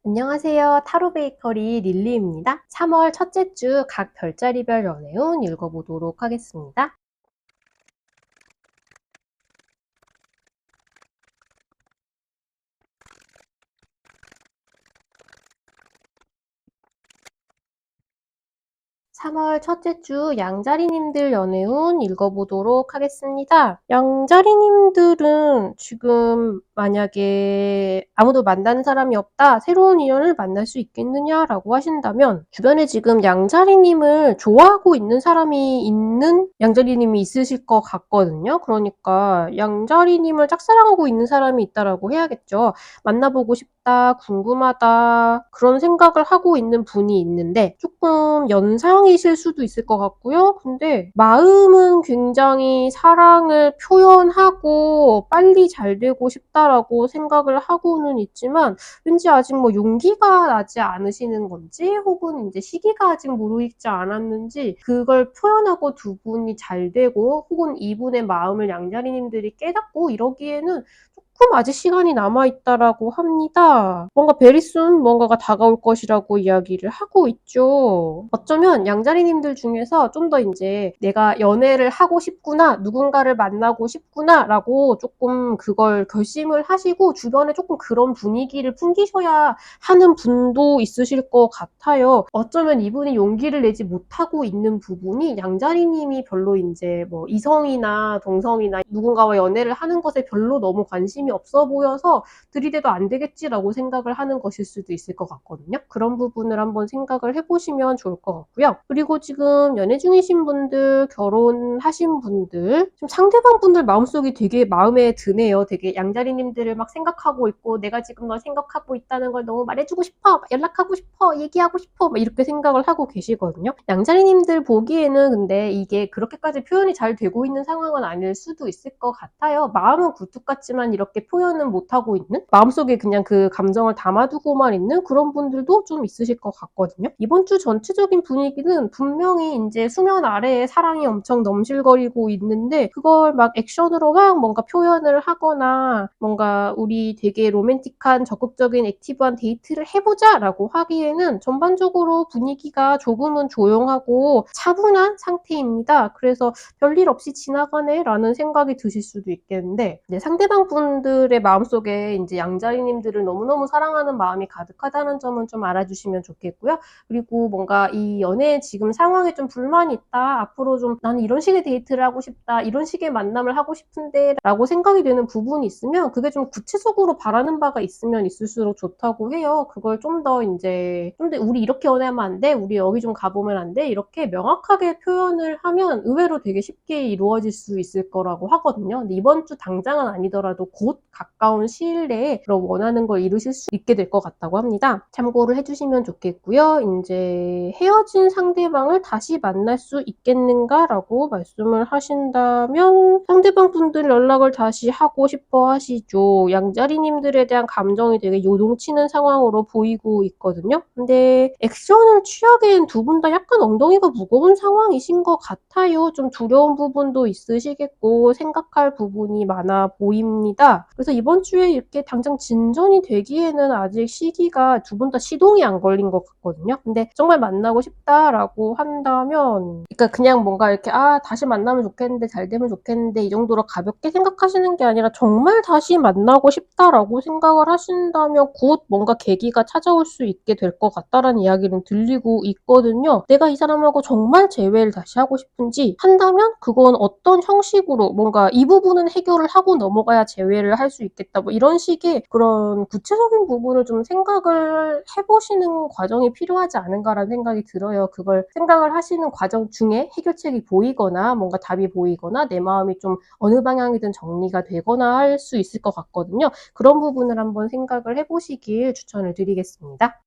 안녕하세요. 타로 베이커리 릴리입니다. 3월 첫째 주 각 별자리별 연애운 읽어보도록 하겠습니다. 3월 첫째 주 양자리님들 연애운 읽어보도록 하겠습니다. 양자리님들은 지금 만약에 아무도 만나는 사람이 없다, 새로운 인연을 만날 수 있겠느냐라고 하신다면 주변에 지금 양자리님을 좋아하고 있는 사람이 있는 양자리님이 있으실 것 같거든요. 그러니까 양자리님을 짝사랑하고 있는 사람이 있다라고 해야겠죠. 만나보고 싶다, 궁금하다 그런 생각을 하고 있는 분이 있는데 조금 연상이실 수도 있을 것 같고요. 근데 마음은 굉장히 사랑을 표현하고 빨리 잘 되고 싶다라고 생각을 하고는 있지만 왠지 아직 뭐 용기가 나지 않으시는 건지 혹은 이제 시기가 아직 무르익지 않았는지 그걸 표현하고 두 분이 잘 되고 혹은 이분의 마음을 양자리님들이 깨닫고 이러기에는 조금 아직 시간이 남아있다라고 합니다. 뭔가 베리순 뭔가가 다가올 것이라고 이야기를 하고 있죠. 어쩌면 양자리님들 중에서 좀 더 이제 내가 연애를 하고 싶구나, 누군가를 만나고 싶구나 라고 조금 그걸 결심을 하시고 주변에 조금 그런 분위기를 풍기셔야 하는 분도 있으실 것 같아요. 어쩌면 이분이 용기를 내지 못하고 있는 부분이 양자리님이 별로 이제 뭐 이성이나 동성이나 누군가와 연애를 하는 것에 별로 너무 관심이 없어 보여서 들이대도 안 되겠지라고 생각을 하는 것일 수도 있을 것 같거든요. 그런 부분을 한번 생각을 해보시면 좋을 것 같고요. 그리고 지금 연애 중이신 분들, 결혼하신 분들, 좀 상대방 분들 마음속이 되게 마음에 드네요. 되게 양자리님들을 막 생각하고 있고 내가 지금 널 생각하고 있다는 걸 너무 말해주고 싶어, 연락하고 싶어, 얘기하고 싶어 막 이렇게 생각을 하고 계시거든요. 양자리님들 보기에는 근데 이게 그렇게까지 표현이 잘 되고 있는 상황은 아닐 수도 있을 것 같아요. 마음은 굴뚝 같지만 이렇게 표현은 못하고 있는 마음속에 그냥 그 감정을 담아두고만 있는 그런 분들도 좀 있으실 것 같거든요. 이번 주 전체적인 분위기는 분명히 이제 수면 아래에 사랑이 엄청 넘실거리고 있는데 그걸 막 액션으로 막 뭔가 표현을 하거나 뭔가 우리 되게 로맨틱한 적극적인 액티브한 데이트를 해보자 라고 하기에는 전반적으로 분위기가 조금은 조용하고 차분한 상태입니다. 그래서 별일 없이 지나가네 라는 생각이 드실 수도 있겠는데 이제 상대방 분들의 마음속에 이제 양자리님들을 너무너무 사랑하는 마음이 가득하다는 점은 좀 알아주시면 좋겠고요. 그리고 뭔가 이 연애 지금 상황에 좀 불만이 있다. 앞으로 좀 나는 이런 식의 데이트를 하고 싶다. 이런 식의 만남을 하고 싶은데 라고 생각이 되는 부분이 있으면 그게 좀 구체적으로 바라는 바가 있으면 있을수록 좋다고 해요. 그걸 좀 더 이제 좀 더 우리 이렇게 연애하면 안 돼. 우리 여기 좀 가보면 안 돼. 이렇게 명확하게 표현을 하면 의외로 되게 쉽게 이루어질 수 있을 거라고 하거든요. 근데 이번 주 당장은 아니더라도 곧 가까운 시일 내에 그런 원하는 걸 이루실 수 있게 될 것 같다고 합니다. 참고를 해주시면 좋겠고요. 이제 헤어진 상대방을 다시 만날 수 있겠는가라고 말씀을 하신다면 상대방 분들 연락을 다시 하고 싶어 하시죠. 양자리님들에 대한 감정이 되게 요동치는 상황으로 보이고 있거든요. 근데 액션을 취하기엔 두 분 다 약간 엉덩이가 무거운 상황이신 것 같아요. 좀 두려운 부분도 있으시겠고 생각할 부분이 많아 보입니다. 그래서 이번 주에 이렇게 당장 진전이 되기에는 아직 시기가 두 분 다 시동이 안 걸린 것 같거든요. 근데 정말 만나고 싶다라고 한다면 그러니까 그냥 뭔가 이렇게 다시 만나면 좋겠는데 잘 되면 좋겠는데 이 정도로 가볍게 생각하시는 게 아니라 정말 다시 만나고 싶다라고 생각을 하신다면 곧 뭔가 계기가 찾아올 수 있게 될 것 같다라는 이야기는 들리고 있거든요. 내가 이 사람하고 정말 재회를 다시 하고 싶은지 한다면 그건 어떤 형식으로 뭔가 이 부분은 해결을 하고 넘어가야 재회를 할 수 있겠다 뭐 이런 식의 그런 구체적인 부분을 좀 생각을 해보시는 과정이 필요하지 않은가라는 생각이 들어요. 그걸 생각을 하시는 과정 중에 해결책이 보이거나 뭔가 답이 보이거나 내 마음이 좀 어느 방향이든 정리가 되거나 할 수 있을 것 같거든요. 그런 부분을 한번 생각을 해보시길 추천을 드리겠습니다.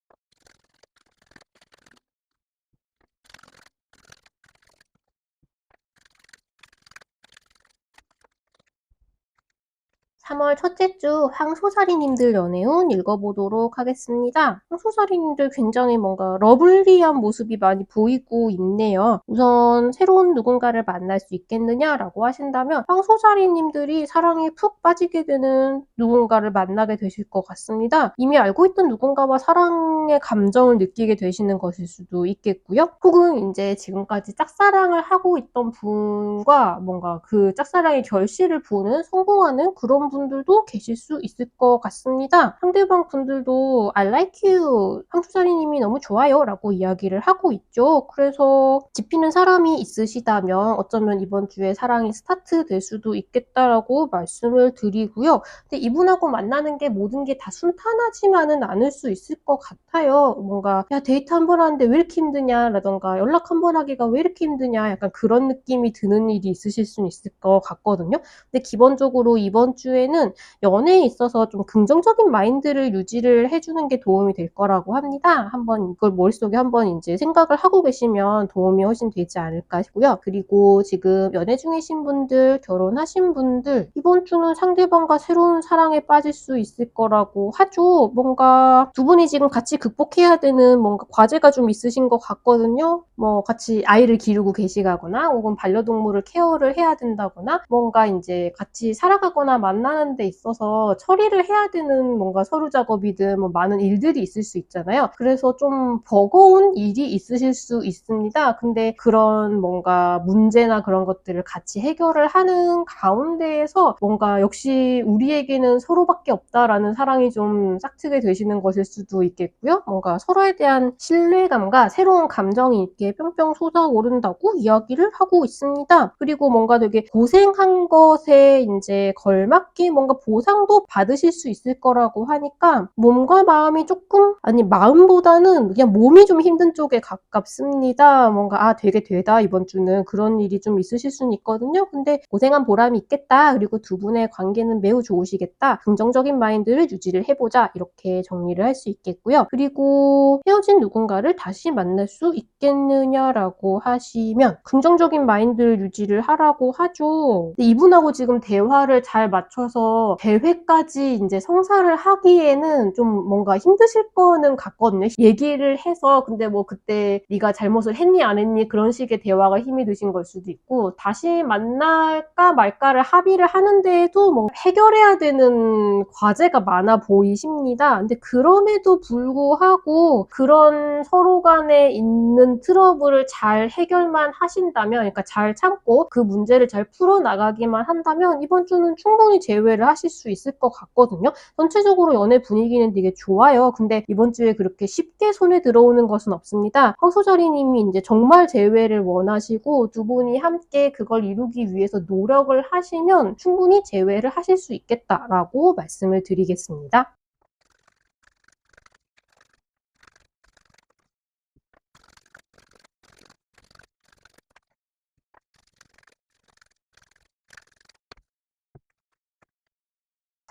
3월 첫째 주 황소사리님들 연애운 읽어보도록 하겠습니다. 황소사리님들 굉장히 뭔가 러블리한 모습이 많이 보이고 있네요. 우선 새로운 누군가를 만날 수 있겠느냐라고 하신다면 황소사리님들이 사랑에 푹 빠지게 되는 누군가를 만나게 되실 것 같습니다. 이미 알고 있던 누군가와 사랑의 감정을 느끼게 되시는 것일 수도 있겠고요. 혹은 이제 지금까지 짝사랑을 하고 있던 분과 뭔가 그 짝사랑의 결실을 보는 성공하는 그런 분들도 계실 수 있을 것 같습니다. 상대방 분들도 I like you, 황소사리님이 너무 좋아요 라고 이야기를 하고 있죠. 그래서 집히는 사람이 있으시다면 어쩌면 이번 주에 사랑이 스타트 될 수도 있겠다라고 말씀을 드리고요. 근데 이분하고 만나는 게 모든 게 다 순탄하지만은 않을 수 있을 것 같아요. 뭔가 야 데이트 한 번 하는데 왜 이렇게 힘드냐 라던가 연락 한 번 하기가 왜 이렇게 힘드냐 약간 그런 느낌이 드는 일이 있으실 수는 있을 것 같거든요. 근데 기본적으로 이번 주에는 연애에 있어서 좀 긍정적인 마인드를 유지를 해주는 게 도움이 될 거라고 합니다. 한번 이걸 머릿속에 한번 이제 생각을 하고 계시면 도움이 훨씬 되지 않을까 싶고요. 그리고 지금 연애 중이신 분들, 결혼하신 분들 이번 주는 상대방과 새로운 사랑에 빠질 수 있을 거라고 하죠. 뭔가 두 분이 지금 같이 극복해야 되는 뭔가 과제가 좀 있으신 것 같거든요. 뭐 같이 아이를 기르고 계시거나 혹은 반려동물을 케어를 해야 된다거나 뭔가 이제 같이 살아가거나 만나는 데 있어서 처리를 해야 되는 뭔가 서류 작업이든 뭐 많은 일들이 있을 수 있잖아요. 그래서 좀 버거운 일이 있으실 수 있습니다. 근데 그런 뭔가 문제나 그런 것들을 같이 해결을 하는 가운데에서 뭔가 역시 우리에게는 서로밖에 없다라는 사랑이 좀 싹트게 되시는 것일 수도 있겠고요. 뭔가 서로에 대한 신뢰감과 새로운 감정이 이렇게 뿅뿅 솟아오른다고 이야기를 하고 있습니다. 그리고 뭔가 되게 고생한 것에 이제 걸맞게 뭔가 보상도 받으실 수 있을 거라고 하니까 몸과 마음이 조금 아니 마음보다는 그냥 몸이 좀 힘든 쪽에 가깝습니다. 뭔가 아 되게 되다 이번 주는 그런 일이 좀 있으실 수는 있거든요. 근데 고생한 보람이 있겠다. 그리고 두 분의 관계는 매우 좋으시겠다. 긍정적인 마인드를 유지를 해보자. 이렇게 정리를 할 수 있겠고요. 그리고 헤어진 누군가를 다시 만날 수 있겠느냐라고 하시면 긍정적인 마인드를 유지를 하라고 하죠. 근데 이분하고 지금 대화를 잘 맞춰서 대회까지 이제 성사를 하기에는 좀 뭔가 힘드실 거는 같거든요. 얘기를 해서 근데 뭐 그때 네가 잘못을 했니 안 했니 그런 식의 대화가 힘이 드신 걸 수도 있고 다시 만날까 말까를 합의를 하는데도 뭐 해결해야 되는 과제가 많아 보이십니다. 근데 그럼에도 불구하고 그런 서로 간에 있는 트러블을 잘 해결만 하신다면 그러니까 잘 참고 그 문제를 잘 풀어나가기만 한다면 이번 주는 충분히 재회를 하실 수 있을 것 같거든요. 전체적으로 연애 분위기는 되게 좋아요. 근데 이번 주에 그렇게 쉽게 손에 들어오는 것은 없습니다. 황소자리님이 이제 정말 재회를 원하시고 두 분이 함께 그걸 이루기 위해서 노력을 하시면 충분히 재회를 하실 수 있겠다라고 말씀을 드리겠습니다.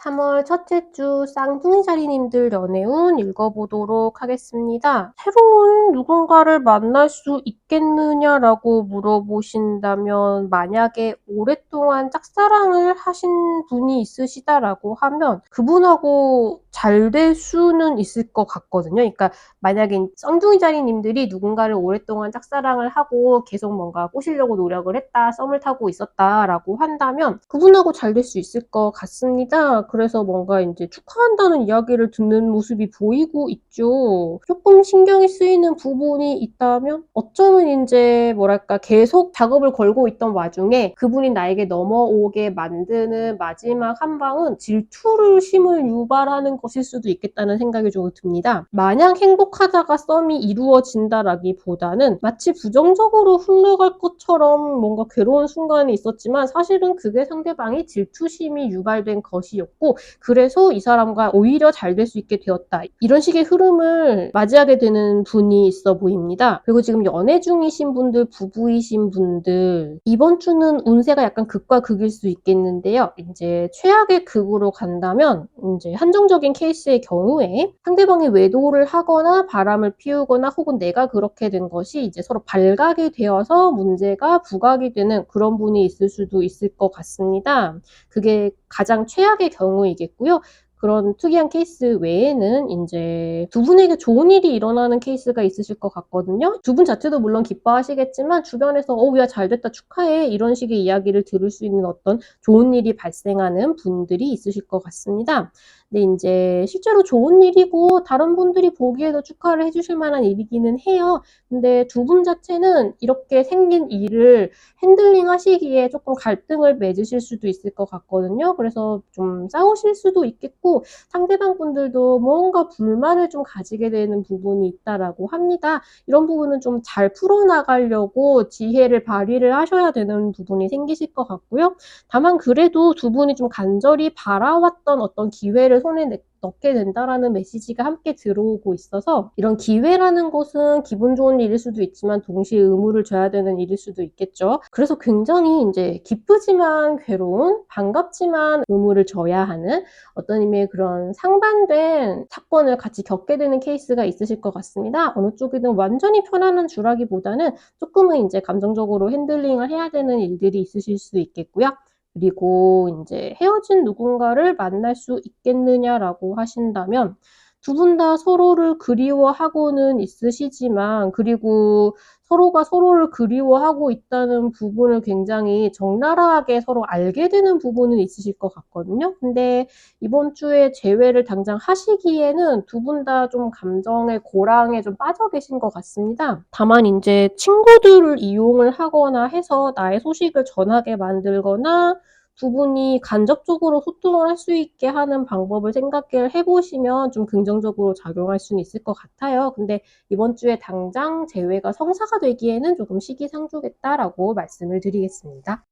3월 첫째 주 쌍둥이자리님들 연애운 읽어보도록 하겠습니다. 새로운 누군가를 만날 수 있겠느냐라고 물어보신다면 만약에 오랫동안 짝사랑을 하신 분이 있으시다라고 하면 그분하고 잘 될 수는 있을 것 같거든요. 그러니까 만약에 쌍둥이자리님들이 누군가를 오랫동안 짝사랑을 하고 계속 뭔가 꼬시려고 노력을 했다, 썸을 타고 있었다라고 한다면 그분하고 잘 될 수 있을 것 같습니다. 그래서 뭔가 이제 축하한다는 이야기를 듣는 모습이 보이고 있죠. 조금 신경이 쓰이는 부분이 있다면 어쩌면 이제 뭐랄까 계속 작업을 걸고 있던 와중에 그분이 나에게 넘어오게 만드는 마지막 한 방은 질투를 심을 유발하는 것일 수도 있겠다는 생각이 좀 듭니다. 마냥 행복하다가 썸이 이루어진다라기보다는 마치 부정적으로 흘러갈 것처럼 뭔가 괴로운 순간이 있었지만 사실은 그게 상대방이 질투심이 유발된 것이었고 그래서 이 사람과 오히려 잘 될 수 있게 되었다. 이런 식의 흐름을 맞이하게 되는 분이 있어 보입니다. 그리고 지금 연애 중이신 분들, 부부이신 분들 이번 주는 운세가 약간 극과 극일 수 있겠는데요. 이제 최악의 극으로 간다면 이제 한정적인 케이스의 경우에 상대방이 외도를 하거나 바람을 피우거나 혹은 내가 그렇게 된 것이 이제 서로 발각이 되어서 문제가 부각이 되는 그런 분이 있을 수도 있을 것 같습니다. 그게 가장 최악의 경우 경우이겠고요. 그런 특이한 케이스 외에는 인제 두 분에게 좋은 일이 일어나는 케이스가 있으실 것 같거든요. 두 분 자체도 물론 기뻐하시겠지만 주변에서 야 잘 됐다. 축하해." 이런 식의 이야기를 들을 수 있는 어떤 좋은 일이 발생하는 분들이 있으실 것 같습니다. 근데 인제 실제로 좋은 일이고 다른 분들이 보기에도 축하를 해 주실 만한 일이기는 해요. 근데 두 분 자체는 이렇게 생긴 일을 핸들링 하시기에 쪼끔 갈등을 맺으실 수도 있을 것 같거든요. 그래서 좀 싸우실 수도 있겠고 상대방 분들도 뭔가 불만을 좀 가지게 되는 부분이 있다라고 합니다. 이런 부분은 좀 잘 풀어나가려고 지혜를 발휘를 하셔야 되는 부분이 생기실 것 같고요. 다만 그래도 두 분이 좀 간절히 바라왔던 어떤 기회를 손에 넣게 된다라는 메시지가 함께 들어오고 있어서 이런 기회라는 것은 기분 좋은 일일 수도 있지만 동시에 의무를 져야 되는 일일 수도 있겠죠. 그래서 굉장히 인제 기쁘지만 괴로운, 반갑지만 의무를 져야 하는 어떤 의미의 그런 상반된 사건을 같이 겪게 되는 케이스가 있으실 것 같습니다. 어느 쪽이든 완전히 편안한 주라기보다는 쪼끔은 인제 감정적으로 핸들링을 해야 되는 일들이 있으실 수 있겠고요. 그리고 인제 "헤어진 누군가를 만날 수 있겠느냐?"라고 하신다면 두 분 다 서로를 그리워하고는 있으시지만 그리고 서로가 서로를 그리워하고 있다는 부분을 굉장히 적나라하게 서로 알게 되는 부분은 있으실 것 같거든요. 근데 이번 주에 재회를 당장 하시기에는 두 분 다 좀 감정의 고랑에 좀 빠져 계신 것 같습니다. 다만 인제 친구들을 이용을 하거나 해서 나의 소식을 전하게 만들거나 두 분이 간접적으로 소통을 할 수 있게 하는 방법을 생각을 해 보시면 좀 긍정적으로 작용할 수는 있을 것 같아요. 근데 이번 주에 당장 재회가 성사가 되기에는 조금 시기상조겠다라고 말씀을 드리겠습니다.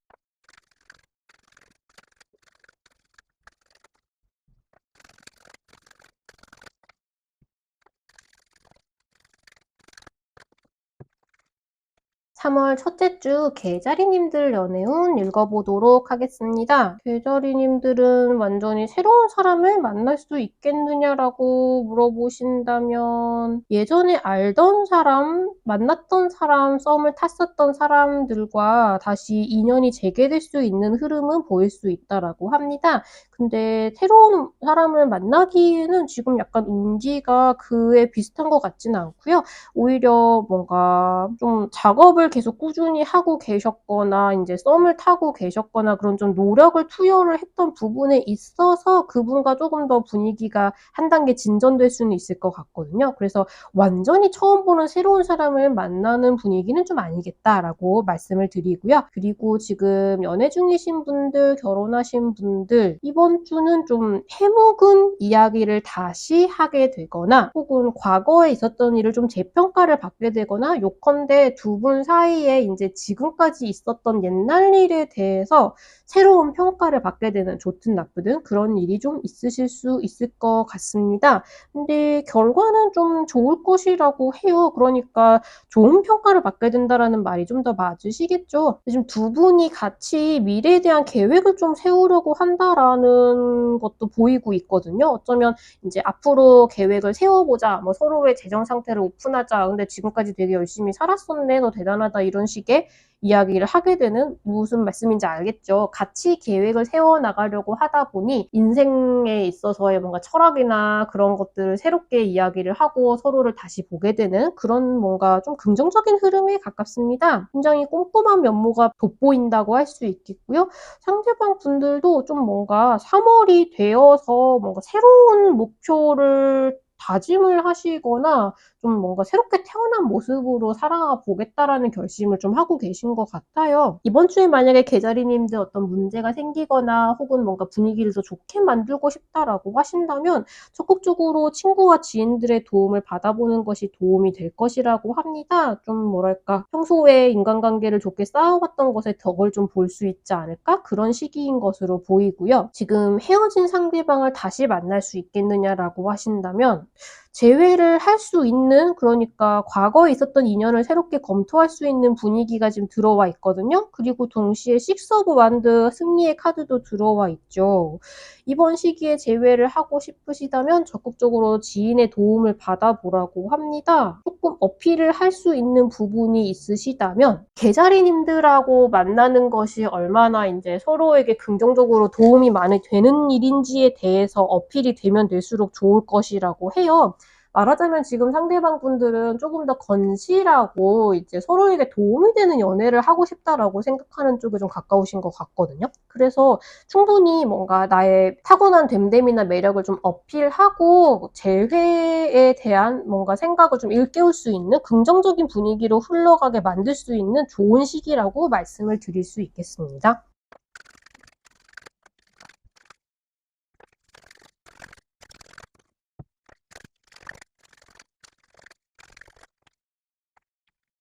3월 첫째 주 개자리님들 연애운 읽어보도록 하겠습니다. 개자리님들은 완전히 새로운 사람을 만날 수 있겠느냐라고 물어보신다면 예전에 알던 사람, 만났던 사람, 썸을 탔었던 사람들과 다시 인연이 재개될 수 있는 흐름은 보일 수 있다라고 합니다. 근데 새로운 사람을 만나기에는 지금 약간 운기가 그에 비슷한 것 같지는 않고요. 오히려 뭔가 좀 작업을 계속 꾸준히 하고 계셨거나 인제 썸을 타고 계셨거나 그런 좀 노력을 투여를 했던 부분에 있어서 그분과 쪼금 더 분위기가 한 단계 진전될 수는 있을 것 같거든요. 그래서 완전히 처음 보는 새로운 사람을 만나는 분위기는 좀 아니겠다라고 말씀을 드리고요. 그리고 지금 연애 중이신 분들, 결혼하신 분들 이번 주는 좀 해묵은 이야기를 다시 하게 되거나 혹은 과거에 있었던 일을 좀 재평가를 받게 되거나 요컨대 두 분 사이에 인제 지금까지 있었던 옛날 일에 대해서 새로운 평가를 받게 되는 좋든 나쁘든 그런 일이 좀 있으실 수 있을 것 같습니다. 근데 결과는 좀 좋을 것이라고 해요. 그러니까 좋은 평가를 받게 된다라는 말이 좀 더 맞으시겠죠. 지금 두 분이 같이 미래에 대한 계획을 좀 세우려고 한다라는 것도 보이고 있거든요. 어쩌면 인제 '앞으로 계획을 세워보자. 뭐 서로의 재정 상태를 오픈하자. 근데 지금까지 되게 열심히 살았었네. 너 대단하다.' 이런 식의 이야기를 하게 되는 무슨 말씀인지 알겠죠. 같이 계획을 세워 나가려고 하다 보니 인생에 있어서의 뭔가 철학이나 그런 것들을 새롭게 이야기를 하고 서로를 다시 보게 되는 그런 뭔가 좀 긍정적인 흐름에 가깝습니다. 굉장히 꼼꼼한 면모가 돋보인다고 할 수 있겠고요. 상대방 분들도 좀 뭔가 3 월이 되어서 뭔가 새로운 목표를 다짐을 하시거나 좀 뭔가 '새롭게 태어난 모습으로 살아보겠다.'라는 결심을 좀 하고 계신 것 같아요. 이번 주에 만약에 개자리님들 어떤 문제가 생기거나 혹은 뭔가 '분위기를 더 좋게 만들고 싶다.'라고 하신다면 적극적으로 친구와 지인들의 도움을 받아보는 것이 도움이 될 것이라고 합니다. 좀 뭐랄까 '평소에 인간관계를 좋게 쌓아왔던 것의 덕을 좀 볼 수 있지 않을까?' 그런 시기인 것으로 보이고요. 지금 헤어진 상대방을 다시 만날 수 있겠느냐라고 하신다면 재회를 할 수 있는, 그러니까 과거에 있었던 인연을 새롭게 검토할 수 있는 분위기가 지금 들어와 있거든요. 그리고 동시에 식스 오브 완드 승리의 카드도 들어와 있죠. 이번 시기에 재회를 하고 싶으시다면 적극적으로 지인의 도움을 받아보라고 합니다. 조금 어필을 할 수 있는 부분이 있으시다면 계자리님들하고 만나는 것이 얼마나 이제 서로에게 긍정적으로 도움이 많이 되는 일인지에 대해서 어필이 되면 될수록 좋을 것이라고 해요. 말하자면 지금 상대방 분들은 조금 더 건실하고 이제 서로에게 도움이 되는 연애를 하고 싶다라고 생각하는 쪽에 좀 가까우신 것 같거든요. 그래서 충분히 뭔가 나의 타고난 됨됨이나 매력을 좀 어필하고 재회에 대한 뭔가 생각을 좀 일깨울 수 있는 긍정적인 분위기로 흘러가게 만들 수 있는 좋은 시기라고 말씀을 드릴 수 있겠습니다.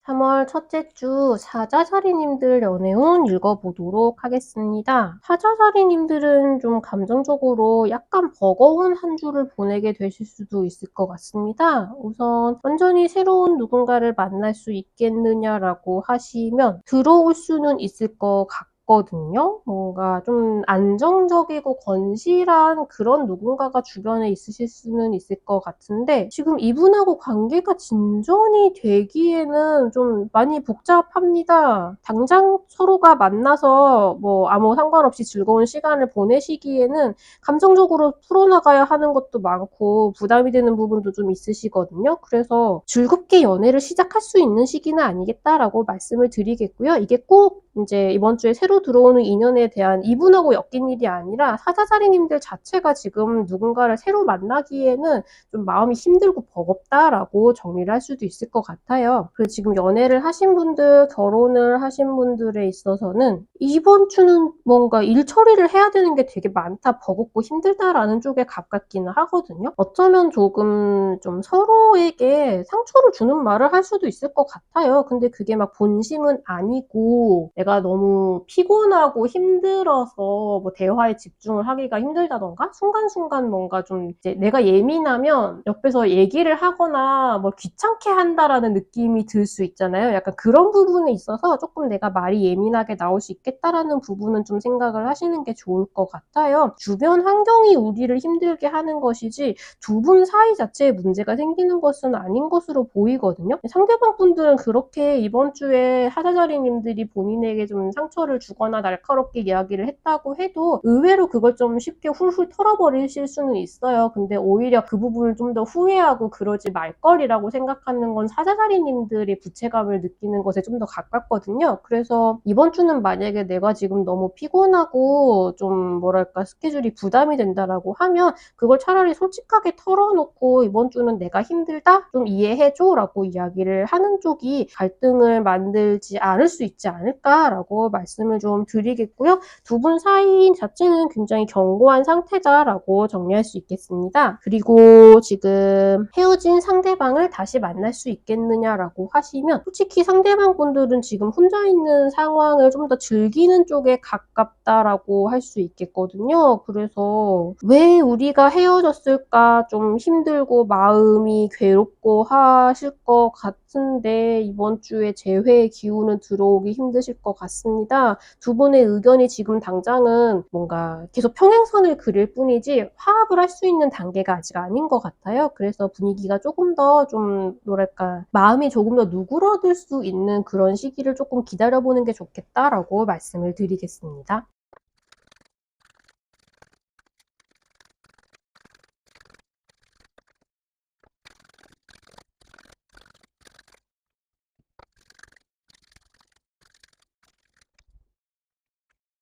3월 첫째 주 사자자리님들 연애운 읽어보도록 하겠습니다. 사자자리님들은 좀 감정적으로 약간 버거운 한 주를 보내게 되실 수도 있을 것 같습니다. 우선 완전히 새로운 누군가를 만날 수 있겠느냐라고 하시면 들어올 수는 있을 것 같거든요. 뭔가 좀 안정적이고 건실한 그런 누군가가 주변에 있으실 수는 있을 것 같은데 지금 이분하고 관계가 진전이 되기에는 좀 많이 복잡합니다. 당장 서로가 만나서 뭐 아무 상관없이 즐거운 시간을 보내시기에는 감정적으로 풀어나가야 하는 것도 많고 부담이 되는 부분도 좀 있으시거든요. 그래서 즐겁게 연애를 시작할 수 있는 시기는 아니겠다라고 말씀을 드리겠고요. 이게 꼭 이제 이번 주에 새로 들어오는 인연에 대한 이분하고 엮인 일이 아니라 사자자리님들 자체가 지금 누군가를 새로 만나기에는 좀 마음이 힘들고 버겁다라고 정리를 할 수도 있을 것 같아요. 그리고 지금 연애를 하신 분들, 결혼을 하신 분들에 있어서는 이번 주는 뭔가 일 처리를 해야 되는 게 되게 많다, 버겁고 힘들다라는 쪽에 가깝기는 하거든요. 어쩌면 조금 좀 서로에게 상처를 주는 말을 할 수도 있을 것 같아요. 근데 그게 막 본심은 아니고 내가 너무 피곤하고 힘들어서 뭐 대화에 집중을 하기가 힘들다던가 순간순간 뭔가 좀 이제 내가 예민하면 옆에서 얘기를 하거나 뭐 귀찮게 한다라는 느낌이 들 수 있잖아요. 약간 그런 부분에 있어서 조금 내가 말이 예민하게 나올 수 있겠다라는 부분은 좀 생각을 하시는 게 좋을 것 같아요. 주변 환경이 우리를 힘들게 하는 것이지 두 분 사이 자체에 문제가 생기는 것은 아닌 것으로 보이거든요. 상대방 분들은 그렇게 이번 주에 하자자리님들이 본인에게 좀 상처를 주거나 날카롭게 이야기를 했다고 해도 의외로 그걸 좀 쉽게 훌훌 털어버리실 수는 있어요. 근데 오히려 그 부분을 좀 더 후회하고 그러지 말걸이라고 생각하는 건 사자자리님들이 부채감을 느끼는 것에 좀 더 가깝거든요. 그래서 이번 주는 만약에 내가 지금 너무 피곤하고 좀 뭐랄까 스케줄이 부담이 된다라고 하면 그걸 차라리 솔직하게 털어놓고 이번 주는 내가 힘들다? 좀 이해해줘 라고 이야기를 하는 쪽이 갈등을 만들지 않을 수 있지 않을까라고 말씀을 좀 드리겠고요. 두 분 사이 자체는 굉장히 견고한 상태다라고 정리할 수 있겠습니다. 그리고 지금 헤어진 상대방을 다시 만날 수 있겠느냐라고 하시면 솔직히 상대방 분들은 지금 혼자 있는 상황을 좀 더 즐기는 쪽에 가깝다라고 할 수 있겠거든요. 그래서 왜 우리가 헤어졌을까 좀 힘들고 마음이 괴롭고 하실 것 같은데 이번 주에 재회의 기운은 들어오기 힘드실 것 같습니다. 두 분의 의견이 지금 당장은 뭔가 계속 평행선을 그릴 뿐이지 화합을 할 수 있는 단계가 아직 아닌 것 같아요. 그래서 분위기가 조금 더 좀 뭐랄까 마음이 조금 더 누그러들 수 있는 그런 시기를 조금 기다려보는 게 좋겠다라고 말씀을 드리겠습니다.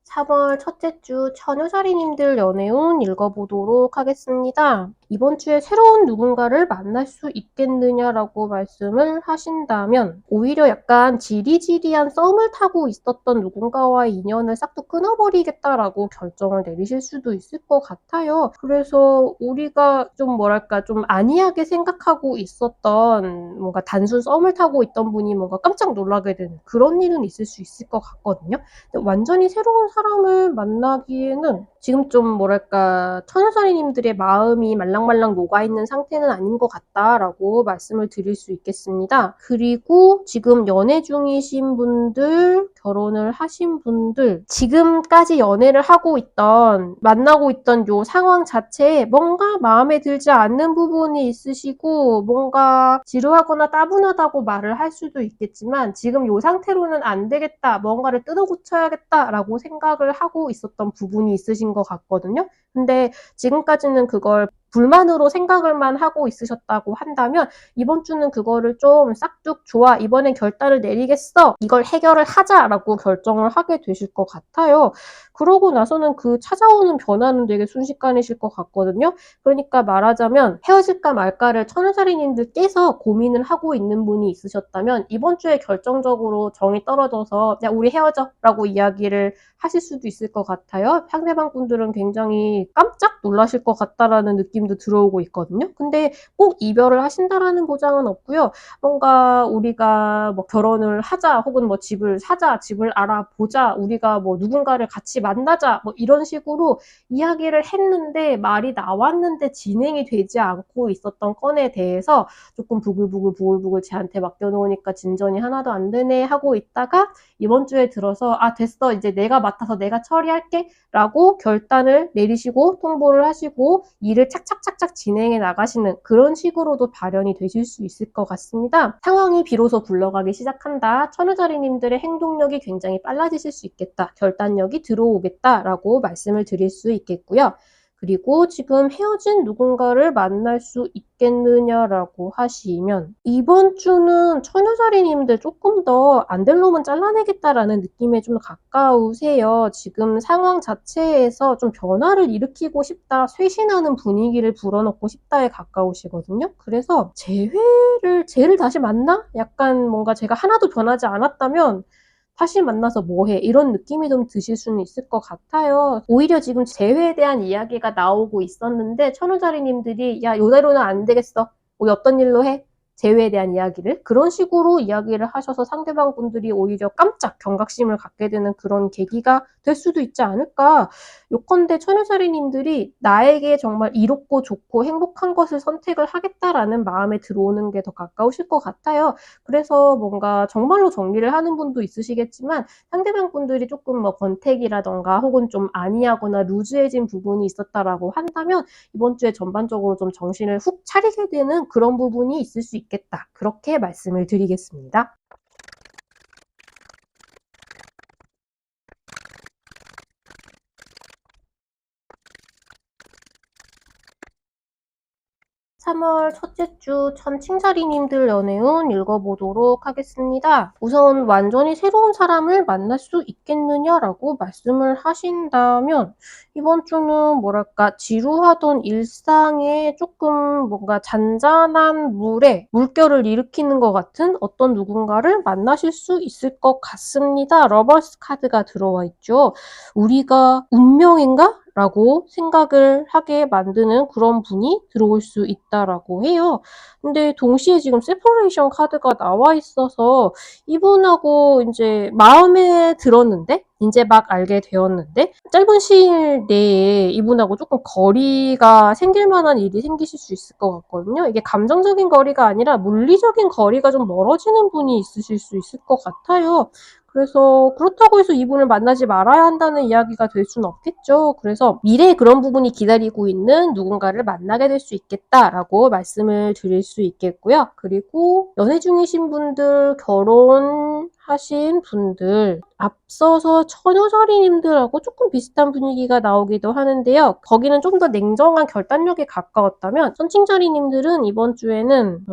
3월 첫째 주 처녀자리님들 연애운 읽어보도록 하겠습니다. 이번 주에 새로운 누군가를 만날 수 있겠느냐라고 말씀을 하신다면 오히려 약간 지리지리한 썸을 타고 있었던 누군가와의 인연을 싹둑 끊어버리겠다라고 결정을 내리실 수도 있을 것 같아요. 그래서 우리가 좀 뭐랄까 좀 안이하게 생각하고 있었던 뭔가 단순 썸을 타고 있던 분이 뭔가 깜짝 놀라게 되는 그런 일은 있을 수 있을 것 같거든요. 완전히 새로운 사람을 만나기에는 지금 좀 뭐랄까 천우사리님들의 마음이 말랑말랑 녹아있는 상태는 아닌 것 같다라고 말씀을 드릴 수 있겠습니다. 그리고 지금 연애 중이신 분들, 결혼을 하신 분들, 지금까지 연애를 하고 있던, 만나고 있던 요 상황 자체에 뭔가 마음에 들지 않는 부분이 있으시고 뭔가 지루하거나 따분하다고 말을 할 수도 있겠지만 지금 요 상태로는 안 되겠다, 뭔가를 뜯어 고쳐야겠다라고 생각을 하고 있었던 부분이 있으신 것 같거든요. 근데 지금까지는 그걸 불만으로 생각을만 하고 있으셨다고 한다면 이번 주는 그거를 좀 싹둑 좋아, 이번엔 결단을 내리겠어, 이걸 해결을 하자라고 결정을 하게 되실 것 같아요. 그러고 나서는 그 찾아오는 변화는 되게 순식간이실 것 같거든요. 그러니까 말하자면 헤어질까 말까를 천우사리님들께서 고민을 하고 있는 분이 있으셨다면 이번 주에 결정적으로 정이 떨어져서 야 우리 헤어져 라고 이야기를 하실 수도 있을 것 같아요. 상대방 분들은 굉장히 깜짝 놀라실 것 같다라는 느낌도 들어오고 있거든요. 근데 꼭 이별을 하신다라는 보장은 없고요. 뭔가 우리가 뭐 결혼을 하자, 혹은 뭐 집을 사자, 집을 알아보자, 우리가 뭐 누군가를 같이 만나자, 뭐 이런 식으로 이야기를 했는데 말이 나왔는데 진행이 되지 않고 있었던 건에 대해서 조금 부글부글 쟤한테 맡겨놓으니까 진전이 하나도 안 되네 하고 있다가 이번 주에 들어서 아 됐어, 이제 내가 맡아서 내가 처리할게 라고 결단을 내리시고 통보를 하시고 일을 착착착착 진행해 나가시는 그런 식으로도 발현이 되실 수 있을 것 같습니다. 상황이 비로소 굴러가기 시작한다. 천우자리님들의 행동력이 굉장히 빨라지실 수 있겠다. 결단력이 들어오겠다라고 말씀을 드릴 수 있겠고요. 그리고 지금 헤어진 누군가를 만날 수 있겠느냐라고 하시면 이번 주는 처녀자리님들 조금 더 안 될 놈은 잘라내겠다라는 느낌에 좀 가까우세요. 지금 상황 자체에서 좀 변화를 일으키고 싶다, 쇄신하는 분위기를 불어넣고 싶다에 가까우시거든요. 그래서 쟤를 다시 만나? 약간 뭔가 제가 하나도 변하지 않았다면 다시 만나서 뭐해? 이런 느낌이 좀 드실 수는 있을 것 같아요. 오히려 지금 재회에 대한 이야기가 나오고 있었는데 천우자리님들이 야 요대로는 안 되겠어, 우리 어떤 일로 해? 재회에 대한 이야기를 그런 식으로 이야기를 하셔서 상대방 분들이 오히려 깜짝 경각심을 갖게 되는 그런 계기가 될 수도 있지 않을까. 요컨대 천우자리님들이 나에게 정말 이롭고 좋고 행복한 것을 선택을 하겠다라는 마음에 들어오는 게 더 가까우실 것 같아요. 그래서 뭔가 정말로 정리를 하는 분도 있으시겠지만 상대방 분들이 조금 뭐 권태기라던가 혹은 좀 아니하거나 루즈해진 부분이 있었다라고 한다면 이번 주에 전반적으로 좀 정신을 훅 차리게 되는 그런 부분이 있을 수 있겠다. 그렇게 말씀을 드리겠습니다. 3월 첫째 주 천칭자리님들 연애운 읽어보도록 하겠습니다. 우선 완전히 새로운 사람을 만날 수 있겠느냐라고 말씀을 하신다면 이번 주는 뭐랄까 지루하던 일상에 조금 뭔가 잔잔한 물에 물결을 일으키는 것 같은 어떤 누군가를 만나실 수 있을 것 같습니다. 러버스 카드가 들어와 있죠. 우리가 운명인가? 라고 생각을 하게 만드는 그런 분이 들어올 수 있다라고 해요. 근데 동시에 지금 세퍼레이션 카드가 나와 있어서 이분하고 이제 마음에 들었는데 이제 막 알게 되었는데 짧은 시일 내에 이분하고 조금 거리가 생길 만한 일이 생기실 수 있을 것 같거든요. 이게 감정적인 거리가 아니라 물리적인 거리가 좀 멀어지는 분이 있으실 수 있을 것 같아요. 그래서 그렇다고 해서 이분을 만나지 말아야 한다는 이야기가 될 수는 없겠죠. 그래서 미래에 그런 부분이 기다리고 있는 누군가를 만나게 될 수 있겠다라고 말씀을 드릴 수 있겠고요. 그리고 연애 중이신 분들, 결혼하신 분들, 앞서서 처녀자리님들하고 조금 비슷한 분위기가 나오기도 하는데요. 거기는 좀 더 냉정한 결단력에 가까웠다면 선칭자리님들은 이번 주에는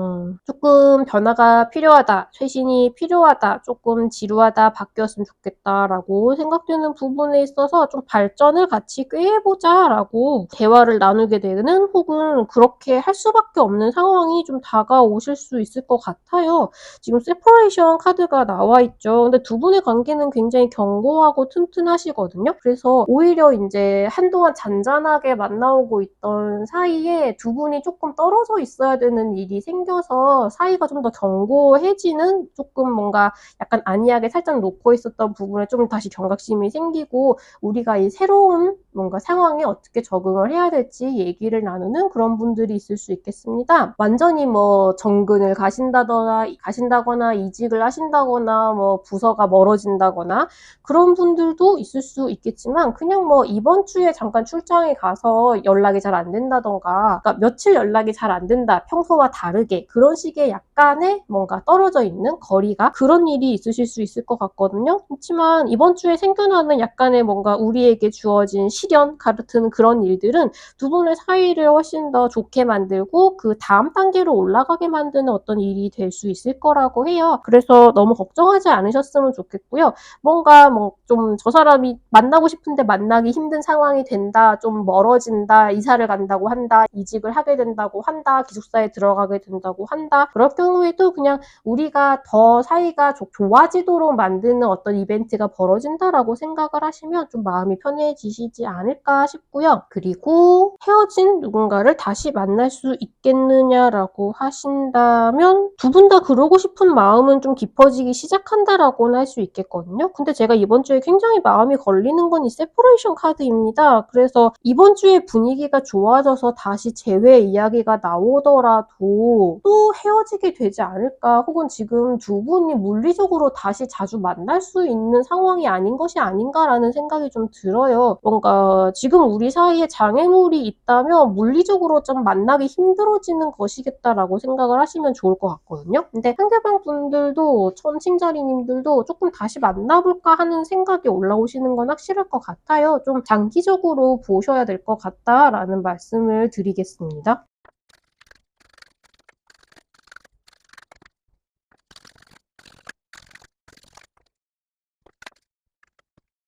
조금 변화가 필요하다, 쇄신이 필요하다, 조금 지루하다, 바뀌었으면 좋겠다라고 생각되는 부분에 있어서 좀 발전을 같이 꾀해보자라고 대화를 나누게 되는, 혹은 그렇게 할 수밖에 없는 상황이 좀 다가오실 수 있을 것 같아요. 지금 세퍼레이션 카드가 나와 있죠. 근데 두 분의 관계는 굉장히 견고하고 튼튼하시거든요. 그래서 오히려 인제 한동안 잔잔하게 만나오고 있던 사이에 두 분이 쪼끔 떨어져 있어야 되는 일이 생겨서 사이가 좀 더 견고해지는, 쪼끔 뭔가 약간 안이하게 살짝 놓고 있었던 부분에 좀 다시 경각심이 생기고 우리가 이 새로운 뭔가 상황에 어떻게 적응을 해야 될지 얘기를 나누는 그런 분들이 있을 수 있겠습니다. 완전히 뭐 정근을 가신다거나 이직을 하신다거나 뭐 부서가 멀어진다거나 그런 분들도 있을 수 있겠지만, 그냥 뭐 이번 주에 잠깐 출장에 가서 연락이 잘 안 된다던가, 그러니까 며칠 연락이 잘 안 된다, 평소와 다르게, 그런 식의 약간의 뭔가 떨어져 있는 거리가, 그런 일이 있으실 수 있을 것 같거든요. 그렇지만 이번 주에 생겨나는 약간의 뭔가 우리에게 주어진 시련 같은 그런 일들은 두 분의 사이를 훨씬 더 좋게 만들고 그 다음 단계로 올라가게 만드는 어떤 일이 될 수 있을 거라고 해요. 그래서 너무 걱정하지 않으셨으면 좋겠고요. 뭔가 뭐 좀 저 사람이 만나고 싶은데 만나기 힘든 상황이 된다, 좀 멀어진다, 이사를 간다고 한다, 이직을 하게 된다고 한다, 기숙사에 들어가게 된다고 한다, 그럴 경우에도 그냥 우리가 더 사이가 좋아지도록 만드는 어떤 이벤트가 벌어진다라고 생각을 하시면 좀 마음이 편해지시지 않을까 싶고요. 그리고 헤어진 누군가를 다시 만날 수 있겠느냐라고 하신다면 두 분 다 그러고 싶은 마음은 좀 깊어지기 시작한다라고는 할 수 있겠거든요. 근데 제가 이번 주에 굉장히 마음이 걸리는 건 이 세퍼레이션 카드입니다. 그래서 이번 주에 분위기가 좋아져서 다시 재회 이야기가 나오더라도 또 헤어지게 되지 않을까, 혹은 지금 두 분이 물리적으로 다시 자주 만날 수 있는 상황이 아닌 것이 아닌가라는 생각이 좀 들어요. 뭔가 지금 우리 사이에 장애물이 있다면 물리적으로 좀 만나기 힘들어지는 것이겠다라고 생각을 하시면 좋을 것 같거든요. 근데 상대방 분들도, 천칭자리님들도 조금 다시 만나볼까 하는 생각이 올라오시는 건 확실할 것 같아요. 좀 장기적으로 보셔야 될 것 같다라는 말씀을 드리겠습니다.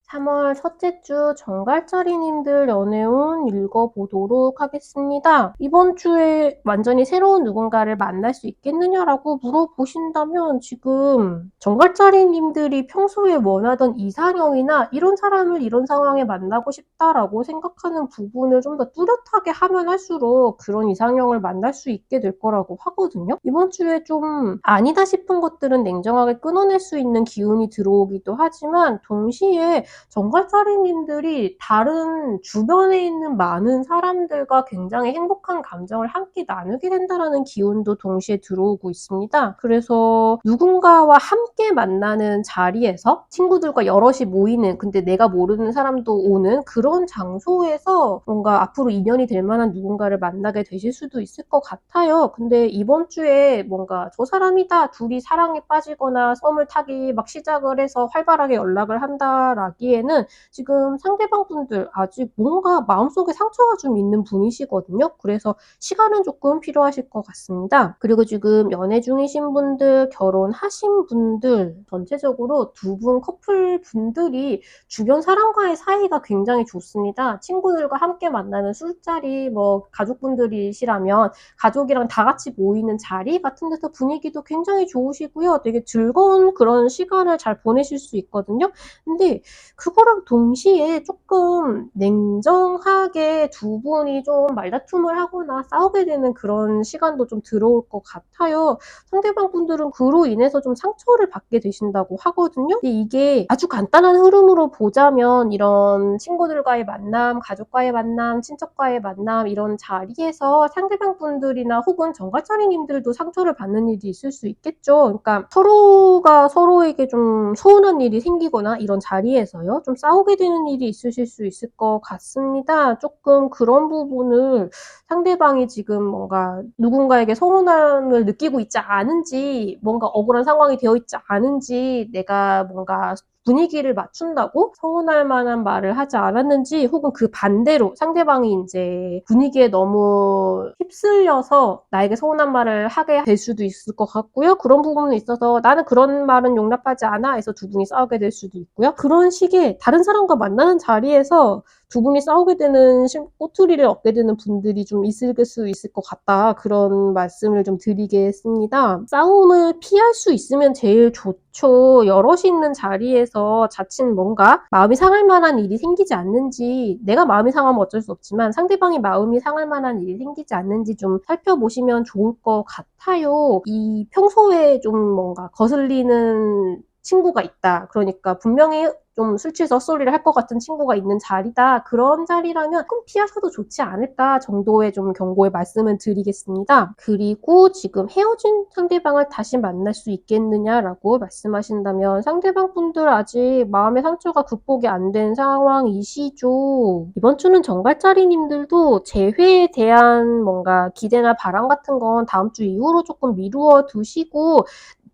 3월 첫째 주 정갈자리님들 연애운 읽어보도록 하겠습니다. 이번 주에 완전히 새로운 누군가를 만날 수 있겠느냐라고 물어보신다면, 지금 정갈자리님들이 평소에 원하던 이상형이나 이런 사람을 이런 상황에 만나고 싶다라고 생각하는 부분을 좀 더 뚜렷하게 하면 할수록 그런 이상형을 만날 수 있게 될 거라고 하거든요. 이번 주에 좀 아니다 싶은 것들은 냉정하게 끊어낼 수 있는 기운이 들어오기도 하지만, 동시에 정갈자리님들이 다른 주변에 있는 많은 사람들과 굉장히 행복한 감정을 함께 나누게 된다라는 기운도 동시에 들어오고 있습니다. 그래서 누군가와 함께 만나는 자리에서, 친구들과 여럿이 모이는, 근데 내가 모르는 사람도 오는 그런 장소에서 뭔가 앞으로 인연이 될 만한 누군가를 만나게 되실 수도 있을 것 같아요. 근데 이번 주에 뭔가 저 사람이다, 둘이 사랑에 빠지거나 썸을 타기 막 시작을 해서 활발하게 연락을 한다라기에는 지금 상대방 분들 아직 뭔가 마음속에 상처가 좀 있는 분이시거든요. 그래서 시간은 조금 필요하실 것 같습니다. 그리고 지금 연애 중이신 분들, 결혼하신 분들, 전체적으로 두 분 커플 분들이 주변 사람과의 사이가 굉장히 좋습니다. 친구들과 함께 만나는 술자리, 뭐 가족분들이시라면 가족이랑 다 같이 모이는 자리 같은 데서 분위기도 굉장히 좋으시고요. 되게 즐거운 그런 시간을 잘 보내실 수 있거든요. 근데 그거랑 동시에 조금 냉정하게 두 분이 좀 말다툼을 하거나 싸우게 되는 그런 시간도 좀 들어올 것 같아요. 상대방 분들은 그로 인해서 좀 상처를 받게 되신다고 하거든요. 근데 이게 아주 간단한 흐름으로 보자면, 이런 친구들과의 만남, 가족과의 만남, 친척과의 만남, 이런 자리에서 상대방 분들이나 혹은 정갈자리님들도 상처를 받는 일이 있을 수 있겠죠. 그러니까 서로가 서로에게 좀 서운한 일이 생기거나 이런 자리에서요, 좀 싸우게 되는 일이 있으실 수 있을 것 같습니다. 조금 그런 부분을, 상대방이 지금 뭔가 누군가에게 서운함을 느끼고 있지 않은지, 뭔가 억울한 상황이 되어 있지 않은지, 내가 뭔가 분위기를 맞춘다고 서운할 만한 말을 하지 않았는지, 혹은 그 반대로 상대방이 인제 분위기에 너무 휩쓸려서 나에게 서운한 말을 하게 될 수도 있을 것 같고요. 그런 부분에 있어서 "나는 그런 말은 용납하지 않아." 해서 두 분이 싸우게 될 수도 있고요. 그런 식의 다른 사람과 만나는 자리에서 두 분이 싸우게 되는 꼬투리를 얻게 되는 분들이 좀 있을 수 있을 것 같다, 그런 말씀을 좀 드리겠습니다. 싸움을 피할 수 있으면 제일 좋죠. 애초 여럿이 있는 자리에서 자칫 뭔가 마음이 상할 만한 일이 생기지 않는지, 내가 마음이 상하면 어쩔 수 없지만 상대방이 마음이 상할 만한 일이 생기지 않는지 좀 살펴보시면 좋을 것 같아요. 이 평소에 좀 뭔가 거슬리는 친구가 있다. 그러니까 분명히 좀 술 취해서 헛소리를 할 것 같은 친구가 있는 자리다. 그런 자리라면 조금 피하셔도 좋지 않을까 정도의 좀 경고의 말씀을 드리겠습니다. 그리고 지금 헤어진 상대방을 다시 만날 수 있겠느냐라고 말씀하신다면 상대방 분들 아직 마음의 상처가 극복이 안 된 상황이시죠. 이번 주는 정갈자리님들도 재회에 대한 뭔가 기대나 바람 같은 건 다음 주 이후로 조금 미루어 두시고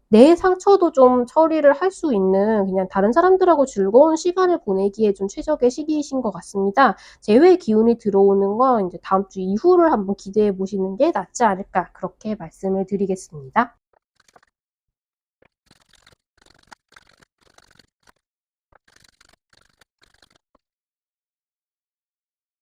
내 상처도 좀 처리를 할 수 있는 그냥 다른 사람들하고 즐거운 시간을 보내기에 좀 최적의 시기이신 것 같습니다. 재회 기운이 들어오는 건 이제 다음 주 이후를 한번 기대해 보시는 게 낫지 않을까 그렇게 말씀을 드리겠습니다.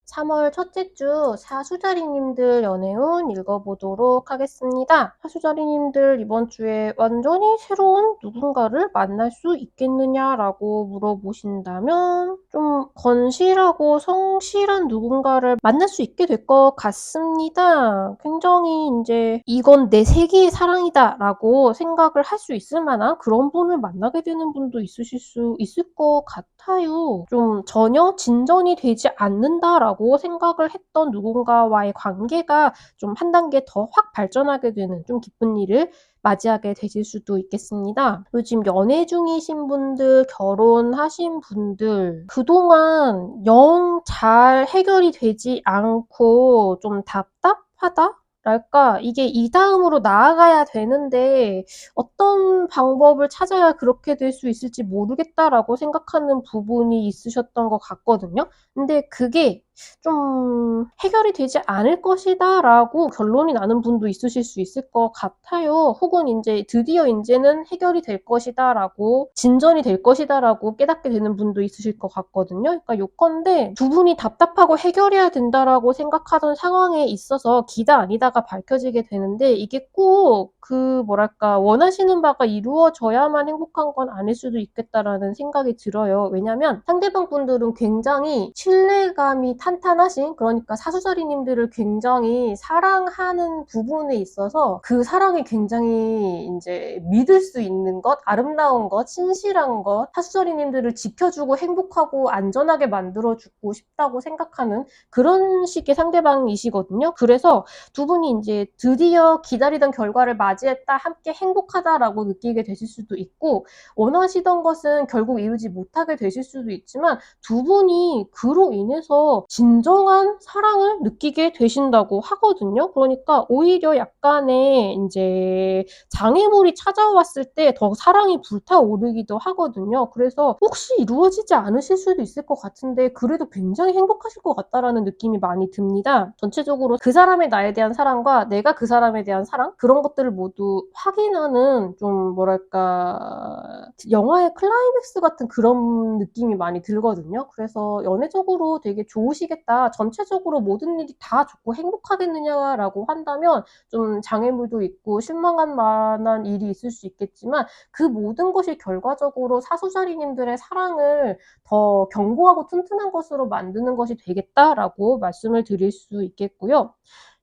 3월 첫째 주 사수자리님들 연애운 읽어보도록 하겠습니다. 사수자리님들 이번 주에 완전히 새로운 누군가를 만날 수 있겠느냐라고 물어보신다면 좀 건실하고 성실한 누군가를 만날 수 있게 될 것 같습니다. 굉장히 이제 이건 내 세계의 사랑이다라고 생각을 할 수 있을 만한 그런 분을 만나게 되는 분도 있으실 수 있을 것 같아요. 좀 전혀 진전이 되지 않는다라고 생각을 했던 누군가와의 관계가 좀 한 단계 더 확 발전하게 되는 좀 기쁜 일을 맞이하게 되실 수도 있겠습니다. 그리고 지금 연애 중이신 분들, 결혼하신 분들 그동안 영 잘 해결이 되지 않고 좀 답답하다? 랄까? 이게 이 다음으로 나아가야 되는데 어떤 방법을 찾아야 그렇게 될 수 있을지 모르겠다라고 생각하는 부분이 있으셨던 것 같거든요. 근데 그게 좀 해결이 되지 않을 것이다라고 결론이 나는 분도 있으실 수 있을 것 같아요. 혹은 인제 드디어 인제는 해결이 될 것이다라고 진전이 될 것이다라고 깨닫게 되는 분도 있으실 것 같거든요. 그러니까 요건데 두 분이 답답하고 해결해야 된다라고 생각하던 상황에 있어서 기다 아니다가 밝혀지게 되는데 이게 꼭 그 뭐랄까 원하시는 바가 이루어져야만 행복한 건 아닐 수도 있겠다라는 생각이 들어요. 왜냐면 상대방 분들은 굉장히 신뢰감이 탄탄하신 그러니까 사수자리님들을 굉장히 사랑하는 부분에 있어서 그 사랑이 굉장히 인제 믿을 수 있는 것, 아름다운 것, 신실한 것, 사수자리님들을 지켜주고 행복하고 안전하게 만들어주고 싶다고 생각하는 그런 식의 상대방이시거든요. 그래서 두 분이 인제 드디어 기다리던 결과를 맞이했다, 함께 행복하다라고 느끼게 되실 수도 있고 원하시던 것은 결국 이루지 못하게 되실 수도 있지만 두 분이 그로 인해서 진정한 사랑을 느끼게 되신다고 하거든요. 그러니까 오히려 약간의 인제 장애물이 찾아왔을 때 더 사랑이 불타오르기도 하거든요. 그래서 혹시 이루어지지 않으실 수도 있을 것 같은데 그래도 굉장히 행복하실 것 같다라는 느낌이 많이 듭니다. 전체적으로 그 사람의 나에 대한 사랑과 내가 그 사람에 대한 사랑 그런 것들을 모두 확인하는 좀 뭐랄까 영화의 클라이맥스 같은 그런 느낌이 많이 들거든요. 그래서 연애적으로 되게 좋으시겠다. 전체적으로 모든 일이 다 좋고 행복하겠느냐라고 한다면 좀 장애물도 있고 실망할 만한 일이 있을 수 있겠지만 그 모든 것이 결과적으로 사수자리님들의 사랑을 더 견고하고 튼튼한 것으로 만드는 것이 되겠다라고 말씀을 드릴 수 있겠고요.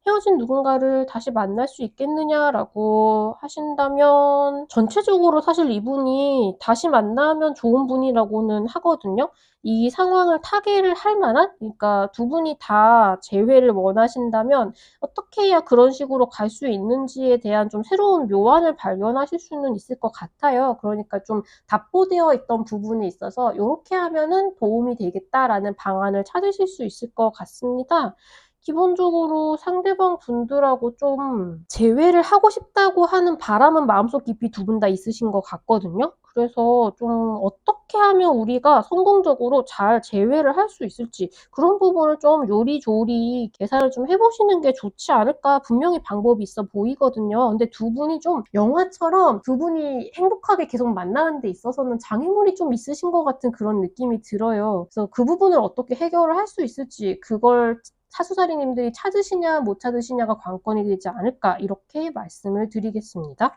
헤어진 누군가를 다시 만날 수 있겠느냐라고 하신다면 전체적으로 사실 이분이 다시 만나면 좋은 분이라고는 하거든요. 이 상황을 타개를 할 만한 그러니까 두 분이 다 재회를 원하신다면 어떻게 해야 그런 식으로 갈 수 있는지에 대한 좀 새로운 묘안을 발견하실 수는 있을 것 같아요. 그러니까 좀 답보되어 있던 부분에 있어서 '요렇게 하면은 도움이 되겠다.'라는 방안을 찾으실 수 있을 것 같습니다. 기본적으로 상대방 분들하고 좀 재회를 하고 싶다고 하는 바람은 마음속 깊이 두 분 다 있으신 것 같거든요. 그래서 좀 어떻게 하면 우리가 성공적으로 잘 재회를 할 수 있을지 그런 부분을 좀 요리조리 계산을 좀 해 보시는 게 좋지 않을까 분명히 방법이 있어 보이거든요. 근데 두 분이 좀 영화처럼 두 분이 행복하게 계속 만나는 데 있어서는 장애물이 좀 있으신 것 같은 그런 느낌이 들어요. 그래서 그 부분을 어떻게 해결을 할 수 있을지 그걸 사수자리님들이 찾으시냐 못 찾으시냐가 관건이 되지 않을까 이렇게 말씀을 드리겠습니다.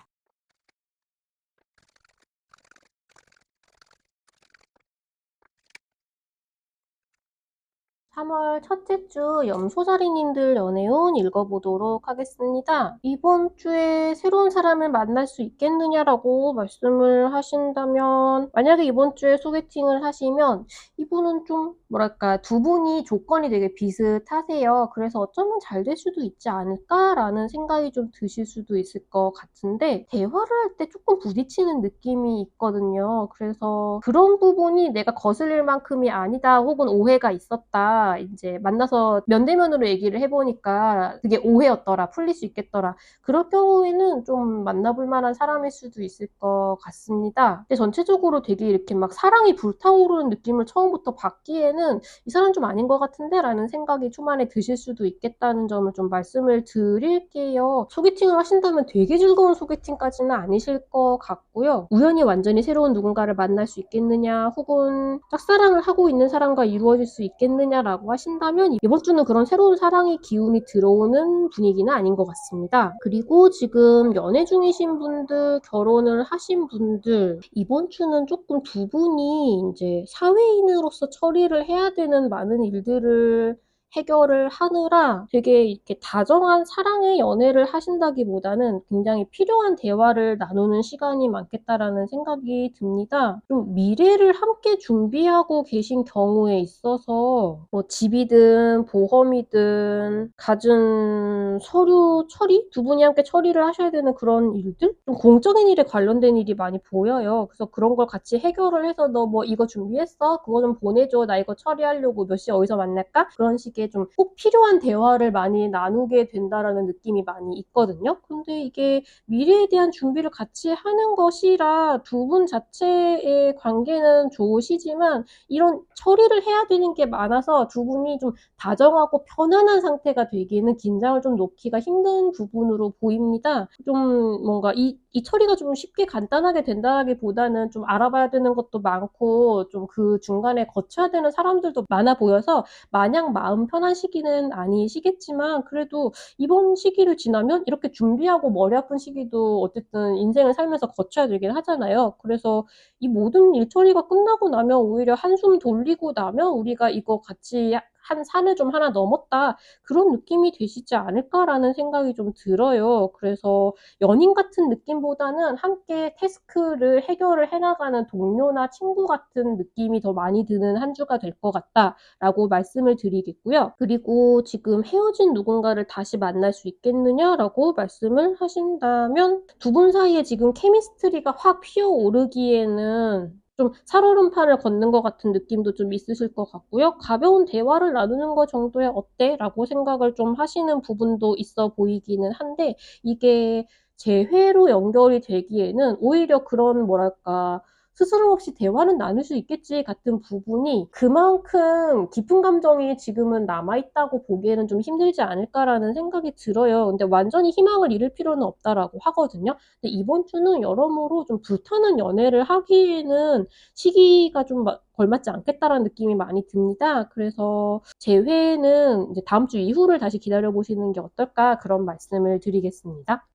3월 첫째 주 염소자리님들 연애운 읽어보도록 하겠습니다. 이번 주에 새로운 사람을 만날 수 있겠느냐라고 말씀을 하신다면, 만약에 이번 주에 소개팅을 하시면 이분은 좀 뭐랄까 두 분이 조건이 되게 비슷하세요. 그래서 어쩌면 잘 될 수도 있지 않을까라는 생각이 좀 드실 수도 있을 것 같은데, 대화를 할 때 조금 부딪히는 느낌이 있거든요. 그래서 그런 부분이 내가 거슬릴 만큼이 아니다 혹은 오해가 있었다, 이제 만나서 면대면으로 얘기를 해보니까 그게 오해였더라, 풀릴 수 있겠더라, 그럴 경우에는 좀 만나볼 만한 사람일 수도 있을 것 같습니다. 근데 전체적으로 되게 이렇게 막 사랑이 불타오르는 느낌을 처음부터 받기에는 이 사람 좀 아닌 것 같은데 라는 생각이 초반에 드실 수도 있겠다는 점을 좀 말씀을 드릴게요. 소개팅을 하신다면 되게 즐거운 소개팅까지는 아니실 것 같고요. 우연히 완전히 새로운 누군가를 만날 수 있겠느냐 혹은 짝사랑을 하고 있는 사람과 이루어질 수 있겠느냐라고 하신다면 이번 주는 그런 새로운 사랑의 기운이 들어오는 분위기는 아닌 것 같습니다. 그리고 지금 연애 중이신 분들, 결혼을 하신 분들, 이번 주는 조금 두 분이 이제 사회인으로서 처리를 해야 되는 많은 일들을 해결을 하느라 되게 이렇게 다정한 사랑의 연애를 하신다기보다는 굉장히 필요한 대화를 나누는 시간이 많겠다라는 생각이 듭니다. 좀 미래를 함께 준비하고 계신 경우에 있어서 뭐 집이든 보험이든 갖은 서류 처리? 두 분이 함께 처리를 하셔야 되는 그런 일들? 좀 공적인 일에 관련된 일이 많이 보여요. 그래서 그런 걸 같이 해결을 해서 너 뭐 이거 준비했어? 그거 좀 보내줘. 나 이거 처리하려고 몇 시에 어디서 만날까? 그런 식의 좀 꼭 필요한 대화를 많이 나누게 된다라는 느낌이 많이 있거든요. 근데 이게 미래에 대한 준비를 같이 하는 것이라 두 분 자체의 관계는 좋으시지만 이런 처리를 해야 되는 게 많아서 두 분이 좀 다정하고 편안한 상태가 되기에는 긴장을 좀 놓기가 힘든 부분으로 보입니다. 좀 뭔가 이 처리가 좀 쉽게 간단하게 된다기보다는 좀 알아봐야 되는 것도 많고 좀 그 중간에 거쳐야 되는 사람들도 많아 보여서 마냥 마음 편한 시기는 아니시겠지만, 그래도 이번 시기를 지나면 이렇게 준비하고 머리 아픈 시기도 어쨌든 인생을 살면서 거쳐야 되긴 하잖아요. 그래서 이 모든 일 처리가 끝나고 나면 오히려 한숨 돌리고 나면 우리가 이거 같이 한 산을 좀 하나 넘었다, 그런 느낌이 되시지 않을까라는 생각이 좀 들어요. 그래서 연인 같은 느낌보다는 함께 태스크를 해결을 해나가는 동료나 친구 같은 느낌이 더 많이 드는 한 주가 될 것 같다라고 말씀을 드리겠고요. 그리고 지금 헤어진 누군가를 다시 만날 수 있겠느냐라고 말씀을 하신다면 두 분 사이에 지금 케미스트리가 확 피어오르기에는 좀 살얼음판을 걷는 것 같은 느낌도 좀 있으실 것 같고요. 가벼운 대화를 나누는 것 정도에 어때? 라고 생각을 좀 하시는 부분도 있어 보이기는 한데, 이게 재회로 연결이 되기에는 오히려 그런 뭐랄까 스스럼 없이 대화는 나눌 수 있겠지 같은 부분이 그만큼 깊은 감정이 지금은 남아있다고 보기에는 좀 힘들지 않을까라는 생각이 들어요. 근데 완전히 희망을 잃을 필요는 없다라고 하거든요. 근데 이번 주는 여러모로 좀 불타는 연애를 하기에는 시기가 좀 걸맞지 않겠다라는 느낌이 많이 듭니다. 그래서 재회는 이제 다음 주 이후를 다시 기다려보시는 게 어떨까, 그런 말씀을 드리겠습니다.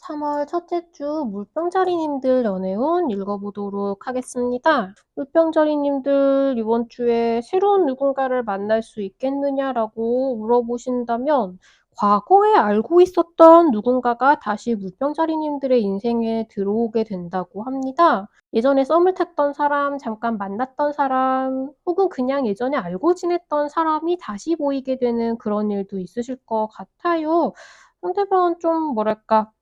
3월 첫째 주 물병자리님들 연애운 읽어보도록 하겠습니다. 물병자리님들, 이번 주에 새로운 누군가를 만날 수 있겠느냐라고 물어보신다면 과거에 알고 있었던 누군가가 다시 물병자리님들의 인생에 들어오게 된다고 합니다. 예전에 썸을 탔던 사람, 잠깐 만났던 사람, 혹은 그냥 예전에 알고 지냈던 사람이 다시 보이게 되는 그런 일도 있으실 것 같아요. 상대방은 좀 뭐랄까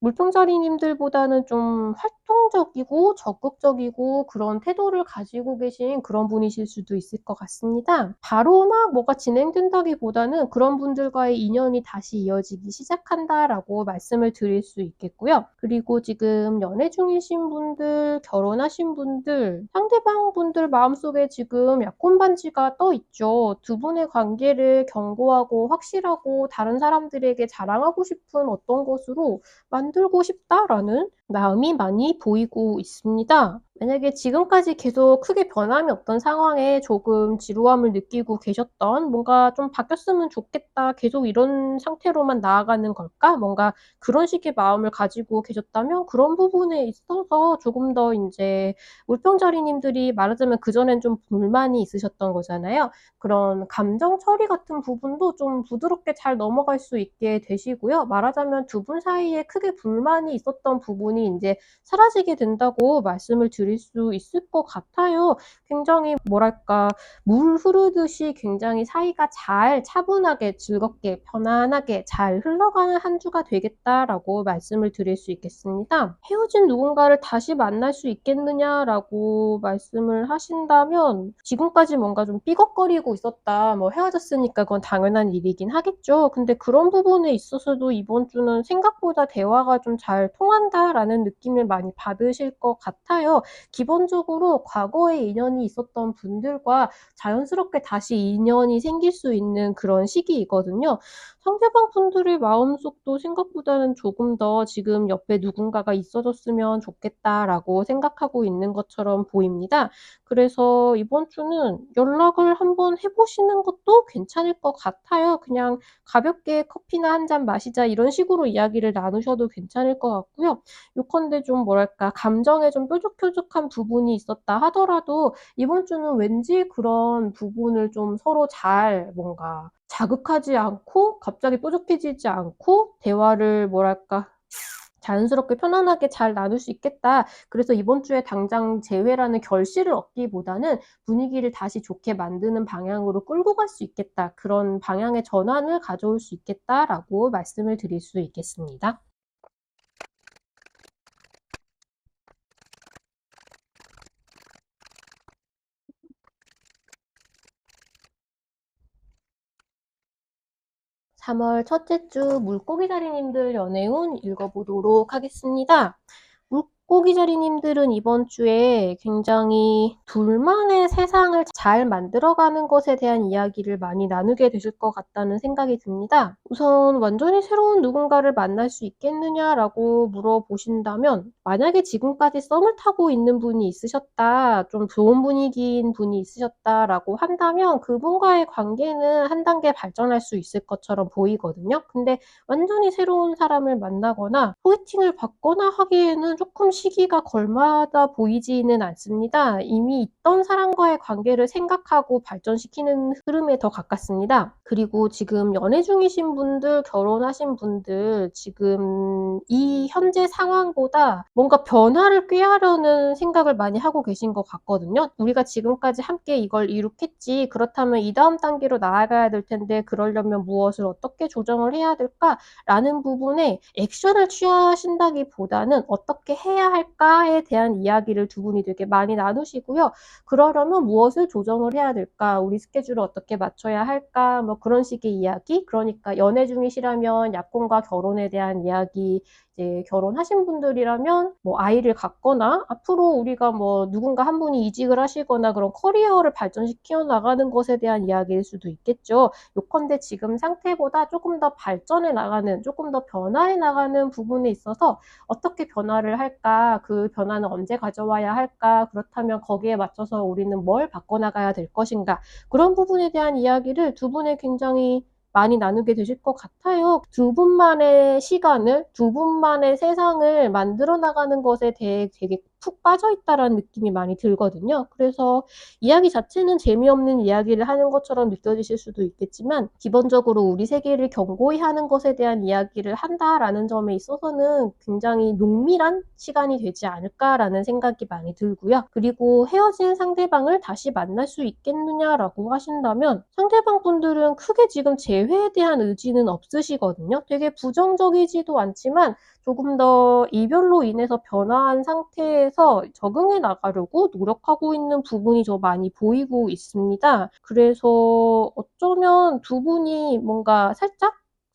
물병자리님들보다는 좀 활동적이고 적극적이고 그런 태도를 가지고 계신 그런 분이실 수도 있을 것 같습니다. 바로 막 뭐가 진행된다기보다는 그런 분들과의 인연이 다시 이어지기 시작한다라고 말씀을 드릴 수 있겠고요. 그리고 지금 연애 중이신 분들, 결혼하신 분들, 상대방 분들 마음속에 지금 약혼반지가 떠 있죠. 두 분의 관계를 견고하고 확실하고 다른 사람들에게 자랑하고 싶은 어떤 것으로 만들고 싶다라는 마음이 많이 보이고 있습니다. 만약에 지금까지 계속 크게 변함이 없던 상황에 조금 지루함을 느끼고 계셨던 '뭔가 좀 바뀌었으면 좋겠다. 계속 이런 상태로만 나아가는 걸까?' 뭔가 그런 식의 마음을 가지고 계셨다면 그런 부분에 있어서 조금 더 인제 물병자리님들이 말하자면 그전엔 좀 불만이 있으셨던 거잖아요. 그런 감정 처리 같은 부분도 좀 부드럽게 잘 넘어갈 수 있게 되시고요. 말하자면 두 분 사이에 크게 불만이 있었던 부분이 인제 사라지게 된다고 말씀을 드릴 수 있을 것 같아요. 굉장히 뭐랄까 물 흐르듯이 굉장히 사이가 잘 차분하게 즐겁게 편안하게 잘 흘러가는 한 주가 되겠다라고 말씀을 드릴 수 있겠습니다. "헤어진 누군가를 다시 만날 수 있겠느냐?"라고 말씀을 하신다면 지금까지 뭔가 좀 삐걱거리고 있었다. 뭐 헤어졌으니까 그건 당연한 일이긴 하겠죠. 근데 그런 부분에 있어서도 이번 주는 '생각보다 대화가 좀 잘 통한다.'라는 느낌을 많이 받으실 것 같아요. 기본적으로 과거에 인연이 있었던 분들과 자연스럽게 다시 인연이 생길 수 있는 그런 시기이거든요. 상대방 분들의 마음속도 생각보다는 조금 더 '지금 옆에 누군가가 있어줬으면 좋겠다.'라고 생각하고 있는 것처럼 보입니다. 그래서 이번 주는 연락을 한번 해 보시는 것도 괜찮을 것 같아요. 그냥 가볍게 "커피나 한 잔 마시자." 이런 식으로 이야기를 나누셔도 괜찮을 것 같고요. 요컨대 좀 뭐랄까 감정에 좀 뾰족뾰족한 부분이 있었다 하더라도 이번 주는 왠지 그런 부분을 좀 서로 잘 뭔가 자극하지 않고 갑자기 뾰족해지지 않고 대화를 뭐랄까 자연스럽게 편안하게 잘 나눌 수 있겠다. 그래서 이번 주에 당장 재회라는 결실을 얻기보다는 분위기를 다시 좋게 만드는 방향으로 끌고 갈 수 있겠다. 그런 방향의 전환을 가져올 수 있겠다라고 말씀을 드릴 수 있겠습니다. 3월 첫째 주 물고기자리님들 연애운 읽어보도록 하겠습니다. 물고기자리님들은 이번 주에 굉장히 둘만의 세상을 잘 만들어가는 것에 대한 이야기를 많이 나누게 되실 것 같다는 생각이 듭니다. 우선 완전히 새로운 누군가를 만날 수 있겠느냐라고 물어보신다면 만약에 지금까지 썸을 타고 있는 분이 있으셨다, 좀 좋은 분위기인 분이 있으셨다라고 한다면 그분과의 관계는 한 단계 발전할 수 있을 것처럼 보이거든요. 근데 완전히 새로운 사람을 만나거나 소개팅을 받거나 하기에는 쪼끔 시기가 걸맞아 보이지는 않습니다. 이미 있던 사람과의 관계를 생각하고 발전시키는 흐름에 더 가깝습니다. 그리고 지금 연애 중이신 분들, 결혼하신 분들 지금 이 현재 상황보다 뭔가 변화를 꾀하려는 생각을 많이 하고 계신 것 같거든요. '우리가 지금까지 함께 이걸 이룩했지. 그렇다면 이다음 단계로 나아가야 될 텐데 그러려면 무엇을 어떻게 조정을 해야 될까?'라는 부분에 액션을 취하신다기보다는 '어떻게 해야 할까?'에 대한 이야기를 두 분이 되게 많이 나누시고요. 그러려면 '무엇을 조정을 해야 될까? 우리 스케줄을 어떻게 맞춰야 할까?' 뭐 그런 식의 이야기. 그러니까 연애 중이시라면 약혼과 결혼에 대한 이야기, 이제 결혼하신 분들이라면 뭐 아이를 갖거나 앞으로 우리가 뭐 누군가 한 분이 이직을 하시거나 그런 커리어를 발전시켜 나가는 것에 대한 이야기일 수도 있겠죠. 요컨대 지금 상태보다 쪼끔 더 발전해 나가는, 쪼끔 더 변화해 나가는 부분에 있어서 '어떻게 변화를 할까? 그 변화는 언제 가져와야 할까? 그렇다면 거기에 맞춰서 우리는 뭘 바꿔나가야 될 것인가?' 그런 부분에 대한 이야기를 두 분의 굉장히 많이 나누게 되실 것 같아요. 두 분만의 시간을, 두 분만의 세상을 만들어 나가는 것에 대해 되게 푹 빠져 있다라는 느낌이 많이 들거든요. 그래서 이야기 자체는 재미없는 이야기를 하는 것처럼 느껴지실 수도 있겠지만 기본적으로 '우리 세계를 견고히 하는 것에 대한 이야기를 한다.'라는 점에 있어서는 굉장히 농밀한 시간이 되지 않을까라는 생각이 많이 들고요. 그리고 헤어진 상대방을 다시 만날 수 있겠느냐라고 하신다면 상대방 분들은 크게 지금 재회에 대한 의지는 없으시거든요. 되게 부정적이지도 않지만 조금 더 이별로 인해서 변화한 상태에서 적응해 나가려고 노력하고 있는 부분이 저 많이 보이고 있습니다. 그래서 어쩌면 두 분이 뭔가 살짝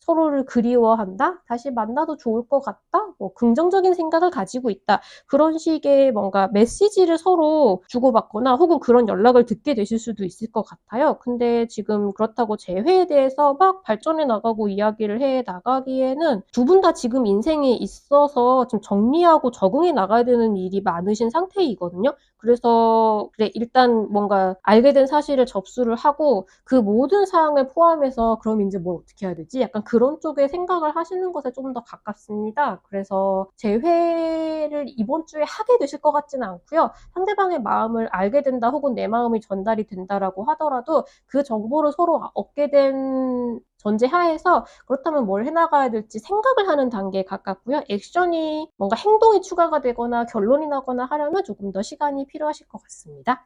서로를 그리워한다? 다시 만나도 좋을 것 같다? 뭐 긍정적인 생각을 가지고 있다. 그런 식의 뭔가 메시지를 서로 주고받거나 혹은 그런 연락을 듣게 되실 수도 있을 것 같아요. 근데 지금 그렇다고 재회에 대해서 막 발전해 나가고 이야기를 해 나가기에는 두 분 다 지금 인생에 있어서 좀 정리하고 적응해 나가야 되는 일이 많으신 상태이거든요. 그래서 그래 일단 뭔가 알게 된 사실을 접수를 하고 그 모든 사항을 포함해서 '그럼 인제 뭘 어떻게 해야 되지?' 약간 그런 쪽의 생각을 하시는 것에 좀 더 가깝습니다. 그래서 재회를 이번 주에 하게 되실 것 같지는 않고요. 상대방의 마음을 알게 된다 혹은 내 마음이 전달이 된다라고 하더라도 그 정보를 서로 얻게 된 전제하에서 그렇다면 뭘 해 나가야 될지 생각을 하는 단계에 가깝고요. 액션이 뭔가 행동이 추가가 되거나 결론이 나거나 하려면 조금 더 시간이 필요하실 것 같습니다.